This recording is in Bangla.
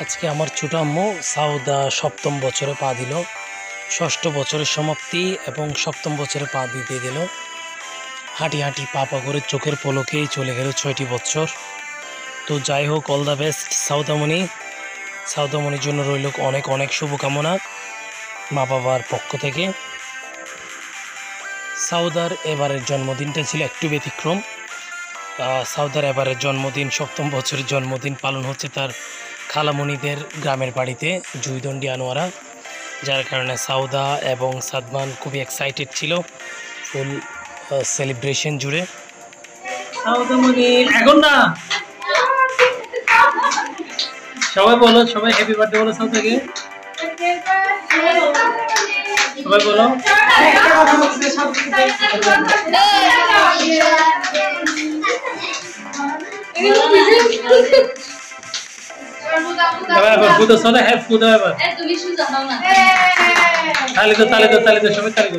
আজকে আমার ছোট আম্মু সাউদা সপ্তম বছরে পা দিল। ষষ্ঠ বছরের সমাপ্তি এবং সপ্তম বছরে পা দিতে দিল। হাঁটি হাঁটি পা পা করে চোখের পলকেই চলে গেল 6টি বছর। তো যাই হোক, অল দ্য বেস্ট সাউদামণি। সাউদামণির জন্য রইল অনেক অনেক শুভকামনা মা বাবার পক্ষ থেকে। সাউদার এবারের জন্মদিনটা ছিল একটু ব্যতিক্রম। সাউদার এবারের জন্মদিন, সপ্তম বছরের জন্মদিন পালন হচ্ছে তার খালামণিদের গ্রামের বাড়িতে, জুইদণ্ডী আনোয়ারা। যার কারণে সাউদা এবং সাদমান খুবই এক্সাইটেড ছিল ফুল সেলিব্রেশন জুড়ে। সাউদামণি এখন না, সবাই বলো, সবাই হ্যাপি বার্থডে বলো সাউদাকে, সবাই বলো। এবার ফুদো চলে, হ্যাঁ ফুদো এবার। তালি তো সবাই তালি